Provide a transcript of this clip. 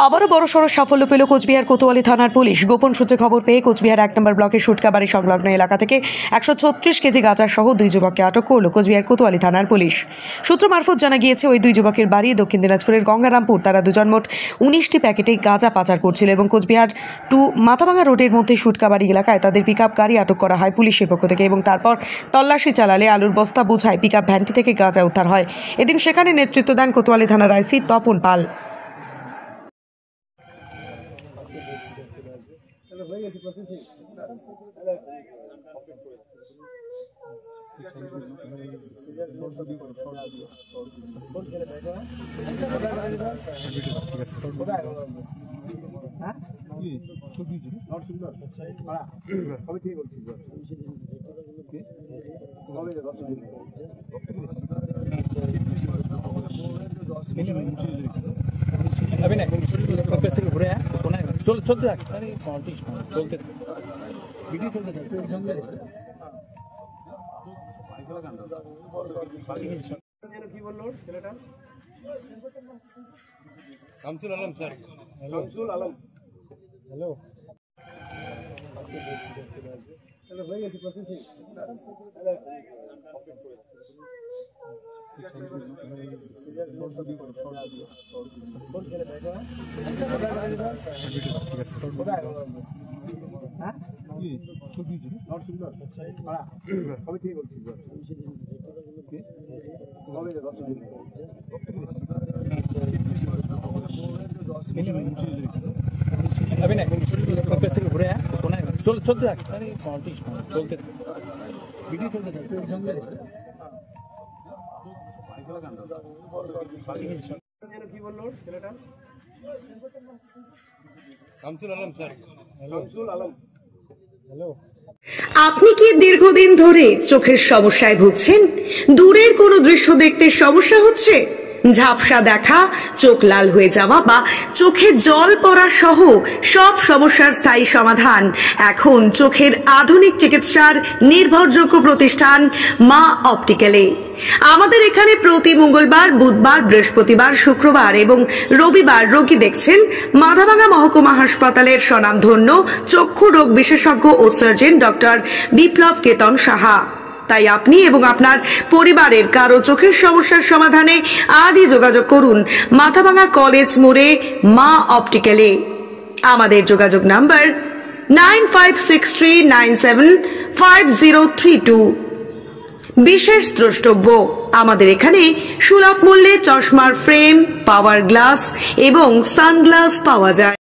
আবারও বড়সড় সাফল্য পেল কোচবিহার কোতোয়ালি থানার পুলিশ। গোপন সূত্রে খবর পেয়ে কোচবিহার ১ নম্বর ব্লকের সুটকাবাড়ি সংলগ্ন এলাকা থেকে ১৩৬ কেজি গাঁজা সহ ২ যুবককে আটক করল কোচবিহার কোতোয়ালি থানার পুলিশ। সূত্র মারফত জানা গিয়েছে, ওই ২ যুবকের বাড়ি দক্ষিণ দিনাজপুরের গঙ্গারামপুর। তারা দুজন মোট ১৯টি প্যাকেটে গাঁজা পাচার করছিল এবং কোচবিহার টু মাথাভাঙা রোডের মধ্যে সুটকাবাড়ি এলাকায় তাদের পিকআপ গাড়ি আটক করা হয় পুলিশের পক্ষ থেকে এবং তারপর তল্লাশি চালালে আলুর বস্তা বোঝায় পিকআপ ভ্যানটি থেকে গাঁজা উদ্ধার হয়। এদিন সেখানে নেতৃত্ব দেন কোতোয়ালি থানার আইসি তপন পাল। চলতে থাক, চলতে ভিডিও চলতে থাক। কি বললো ছেলেটা? Shamsul Alam sir. Shamsul Alam. Hello hello, হয়ে গেছে প্রসেসিং। চলতে থাক, চলতে ভিডিও চলতে থাক। কি বললো ছেলেটা? শামসুল আলম স্যার। শামসুল আলম। হ্যালো। আপনি কি দীর্ঘদিন ধরে চোখের সমস্যায় ভুগছেন? দূরের কোনো দৃশ্য দেখতে সমস্যা হচ্ছে? ঝাপসা দেখা, চোখ লাল হয়ে যাওয়া বা চোখে জল পড়া সহ সব সমস্যার স্থায়ী সমাধান এখন চোখের আধুনিক চিকিৎসার নির্ভরযোগ্য প্রতিষ্ঠান মা অপটিক্যালে। আমাদের এখানে প্রতি মঙ্গলবার, বুধবার, বৃহস্পতিবার, শুক্রবার এবং রবিবার রোগী দেখছেন মাথাভাঙা মহকুমা হাসপাতালের স্বনামধন্য চক্ষু রোগ বিশেষজ্ঞ ও সার্জন ডক্টর বিপ্লব কেতন সাহা। তাই আপনি এবং আপনার পরিবারের কারো চোখের সমস্যার সমাধানে আজই যোগাযোগ করুন মাথাভাঙা কলেজ মোড়ে মা অপটিক্যালে। আমাদের যোগাযোগ নাম্বার 9563975032। বিশেষ দ্রষ্টব্য, আমাদের এখানে সুলভ মূল্যে চশমার ফ্রেম, পাওয়ার গ্লাস এবং সানগ্লাস পাওয়া যায়।